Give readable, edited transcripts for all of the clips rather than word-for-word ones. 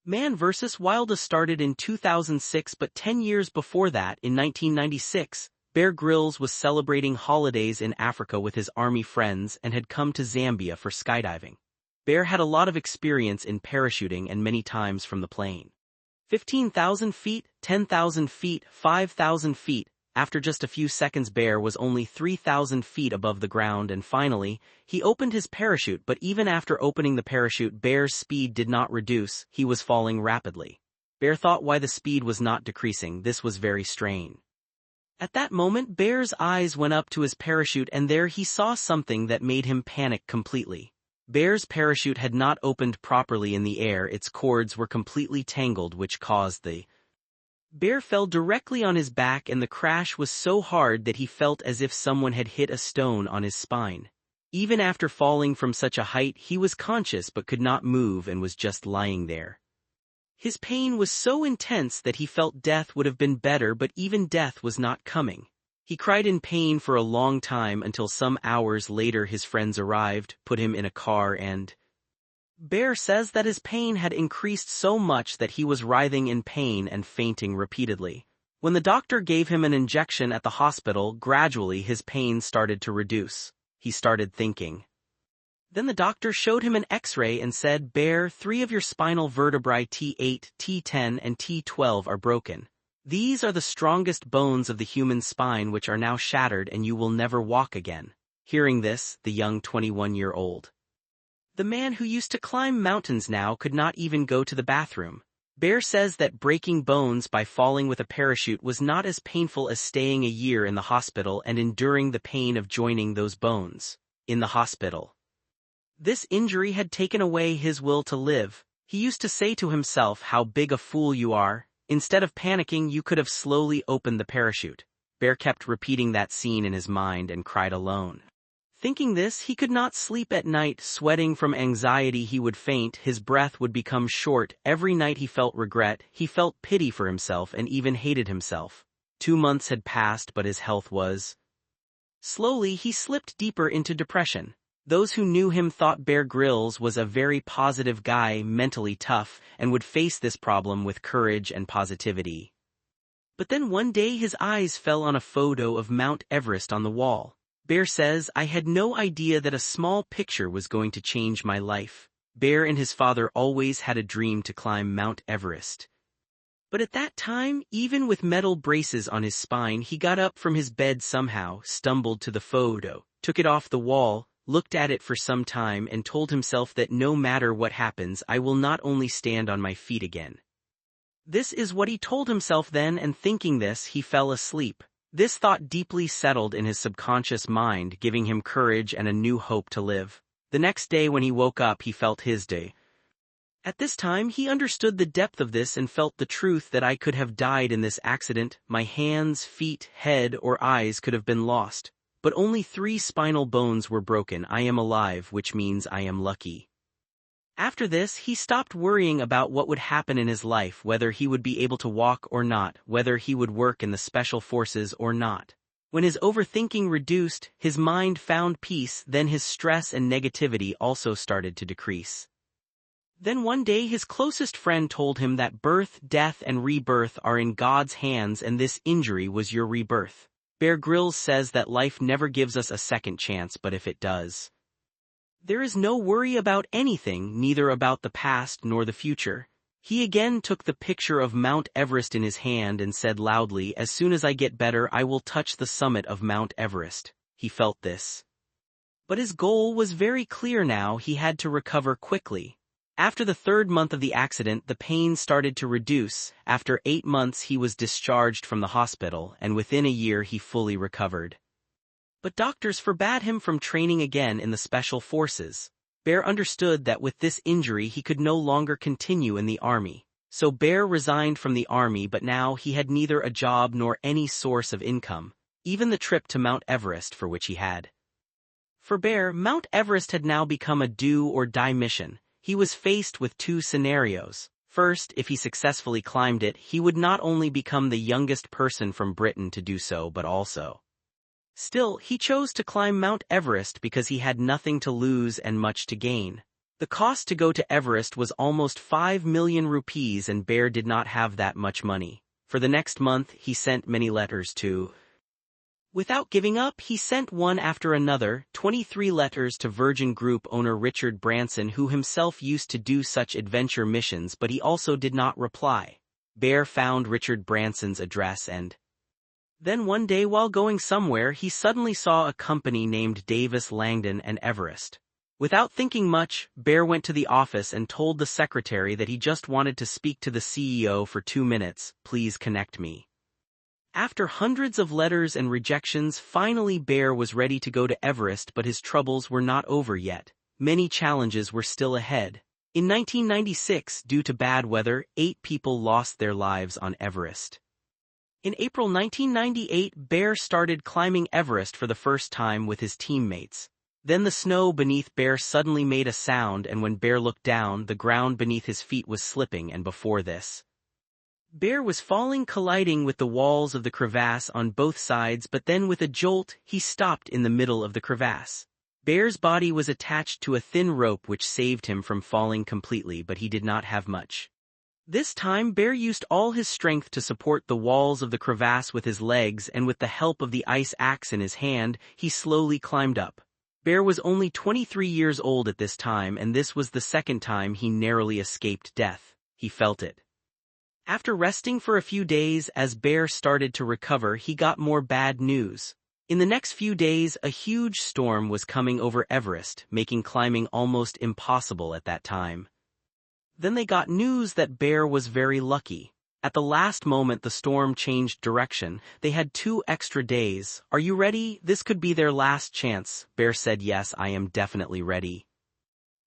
Man vs. Wild started in 2006, but 10 years before that, in 1996, Bear Grylls was celebrating holidays in Africa with his army friends and had come to Zambia for skydiving. Bear had a lot of experience in parachuting and many times from the plane. 15,000 feet, 10,000 feet, 5,000 feet. After just a few seconds, Bear was only 3,000 feet above the ground, and finally, he opened his parachute. But even after opening the parachute, Bear's speed did not reduce, he was falling rapidly. Bear thought why the speed was not decreasing. This was very strange. At that moment, Bear's eyes went up to his parachute, and there he saw something that made him panic completely. Bear's parachute had not opened properly in the air. Its cords were completely tangled, which caused the Bear fell directly on his back, and the crash was so hard that he felt as if someone had hit a stone on his spine. Even after falling from such a height, he was conscious but could not move and was just lying there. His pain was so intense that he felt death would have been better, but even death was not coming. He cried in pain for a long time until some hours later his friends arrived, put him in a car, and Bear says that his pain had increased so much that he was writhing in pain and fainting repeatedly. When the doctor gave him an injection at the hospital, gradually his pain started to reduce. He started thinking. Then the doctor showed him an X-ray and said, "Bear, 3 of your spinal vertebrae T8, T10 and T12 are broken. These are the strongest bones of the human spine, which are now shattered, and you will never walk again." Hearing this, the young 21-year-old The man who used to climb mountains now could not even go to the bathroom. Bear says that breaking bones by falling with a parachute was not as painful as staying a year in the hospital and enduring the pain of joining those bones in the hospital. This injury had taken away his will to live. He used to say to himself, "How big a fool you are. Instead of panicking, you could have slowly opened the parachute." Bear kept repeating that scene in his mind and cried alone. Thinking this, he could not sleep at night. Sweating from anxiety, he would faint, his breath would become short. Every night he felt regret, he felt pity for himself and even hated himself. 2 months had passed, but his health was slowly he slipped deeper into depression. Those who knew him thought Bear Grylls was a very positive guy, mentally tough, and would face this problem with courage and positivity. But then one day his eyes fell on a photo of Mount Everest on the wall. Bear says, "I had no idea that a small picture was going to change my life." Bear and his father always had a dream to climb Mount Everest. But at that time, even with metal braces on his spine, he got up from his bed somehow, stumbled to the photo, took it off the wall, looked at it for some time, and told himself that no matter what happens, I will not only stand on my feet again. This is what he told himself then, and thinking this, he fell asleep. This thought deeply settled in his subconscious mind, giving him courage and a new hope to live. The next day when he woke up, he felt his day. At this time, he understood the depth of this and felt the truth that I could have died in this accident. My hands, feet, head, or eyes could have been lost. But only 3 spinal bones were broken. I am alive, which means I am lucky. After this, he stopped worrying about what would happen in his life, whether he would be able to walk or not, whether he would work in the special forces or not. When his overthinking reduced, his mind found peace, then his stress and negativity also started to decrease. Then one day his closest friend told him that birth, death, and rebirth are in God's hands, and this injury was your rebirth. Bear Grylls says that life never gives us a second chance, but if it does, there is no worry about anything, neither about the past nor the future. He again took the picture of Mount Everest in his hand and said loudly, "As soon as I get better, I will touch the summit of Mount Everest." He felt this. But his goal was very clear now. He had to recover quickly. After the 3rd month of the accident, the pain started to reduce. After 8 months, he was discharged from the hospital, and within a year he fully recovered. But doctors forbade him from training again in the special forces. Bear understood that with this injury he could no longer continue in the army. So Bear resigned from the army, but now he had neither a job nor any source of income, even the trip to Mount Everest for which he had. For Bear, Mount Everest had now become a do-or-die mission. He was faced with 2 scenarios. First, if he successfully climbed it, he would not only become the youngest person from Britain to do so, but also Still, he chose to climb Mount Everest because he had nothing to lose and much to gain. The cost to go to Everest was almost 5 million rupees, and Bear did not have that much money. For the next month, he sent many letters to. Without giving up, he sent one after another, 23 letters to Virgin Group owner Richard Branson, who himself used to do such adventure missions, but he also did not reply. Bear found Richard Branson's address, and then one day while going somewhere, he suddenly saw a company named Davis Langdon and Everest. Without thinking much, Bear went to the office and told the secretary that he just wanted to speak to the CEO for 2 minutes. Please connect me. After hundreds of letters and rejections, finally Bear was ready to go to Everest, but his troubles were not over yet. Many challenges were still ahead. In 1996, due to bad weather, 8 people lost their lives on Everest. In April 1998, Bear started climbing Everest for the first time with his teammates. Then the snow beneath Bear suddenly made a sound, and when Bear looked down, the ground beneath his feet was slipping, and before this, Bear was falling, colliding with the walls of the crevasse on both sides, but then with a jolt, he stopped in the middle of the crevasse. Bear's body was attached to a thin rope which saved him from falling completely, but he did not have much. This time Bear used all his strength to support the walls of the crevasse with his legs, and with the help of the ice axe in his hand, he slowly climbed up. Bear was only 23 years old at this time, and this was the second time he narrowly escaped death. He felt it. After resting for a few days, as Bear started to recover, he got more bad news. In the next few days, a huge storm was coming over Everest, making climbing almost impossible at that time. Then they got news that Bear was very lucky. At the last moment the storm changed direction. They had 2 extra days. Are you ready? This could be their last chance. Bear said, yes, I am definitely ready.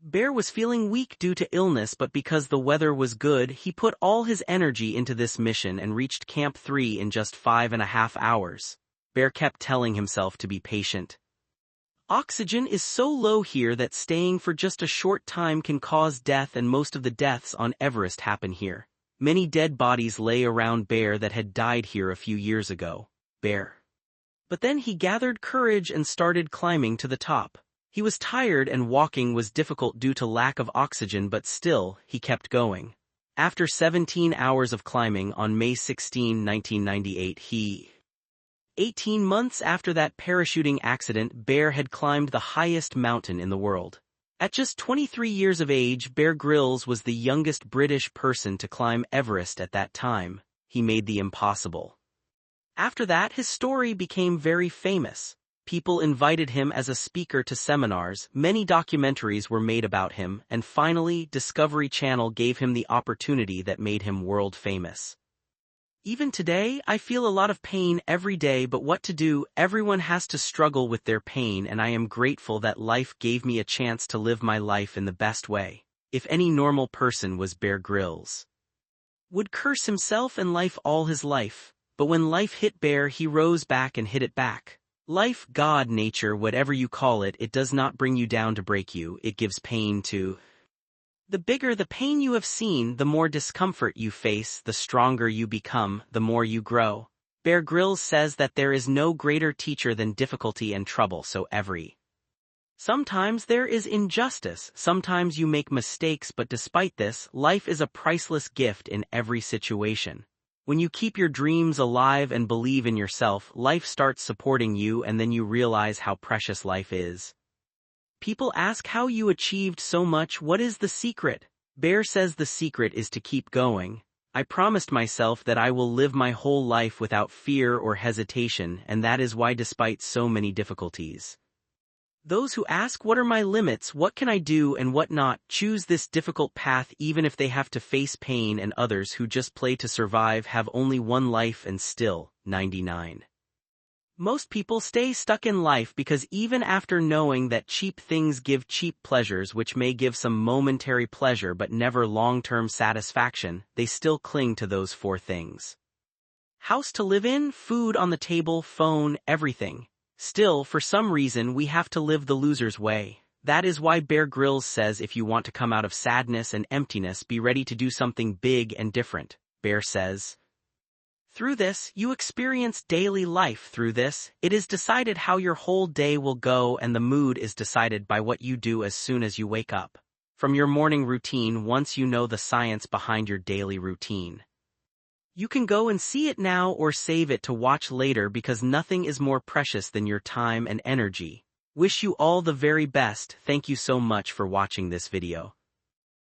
Bear was feeling weak due to illness, but because the weather was good, he put all his energy into this mission and reached Camp 3 in just 5.5 hours. Bear kept telling himself to be patient. Oxygen is so low here that staying for just a short time can cause death, and most of the deaths on Everest happen here. Many dead bodies lay around Bear that had died here a few years ago. Bear. But then he gathered courage and started climbing to the top. He was tired and walking was difficult due to lack of oxygen, but still, he kept going. After 17 hours of climbing on May 16, 1998, 18 months after that parachuting accident, Bear had climbed the highest mountain in the world. At just 23 years of age, Bear Grylls was the youngest British person to climb Everest at that time. He made the impossible. After that, his story became very famous. People invited him as a speaker to seminars, many documentaries were made about him, and finally, Discovery Channel gave him the opportunity that made him world famous. Even today, I feel a lot of pain every day, but what to do? Everyone has to struggle with their pain, and I am grateful that life gave me a chance to live my life in the best way. If any normal person was Bear Grylls, would curse himself and life all his life. But when life hit Bear, he rose back and hit it back. Life, God, nature, whatever you call it, it does not bring you down to break you, it gives pain to. The bigger the pain you have seen, the more discomfort you face, the stronger you become, the more you grow. Bear Grylls says that there is no greater teacher than difficulty and trouble, so sometimes there is injustice, sometimes you make mistakes, but despite this, life is a priceless gift in every situation. When you keep your dreams alive and believe in yourself, life starts supporting you, and then you realize how precious life is. People ask how you achieved so much. What is the secret? Bear says the secret is to keep going. I promised myself that I will live my whole life without fear or hesitation, and that is why, despite so many difficulties, those who ask what are my limits, what can I do and what not, choose this difficult path even if they have to face pain, and others who just play to survive have only one life and still 99. Most people stay stuck in life because even after knowing that cheap things give cheap pleasures which may give some momentary pleasure but never long-term satisfaction, they still cling to those 4 things. House to live in, food on the table, phone, everything. Still, for some reason we have to live the loser's way. That is why Bear Grylls says if you want to come out of sadness and emptiness, be ready to do something big and different. Bear says, through this, you experience daily life. Through this, it is decided how your whole day will go, and the mood is decided by what you do as soon as you wake up. from your morning routine once you know the science behind your daily routine. You can go and see it now or save it to watch later because nothing is more precious than your time and energy. Wish you all the very best. Thank you so much for watching this video.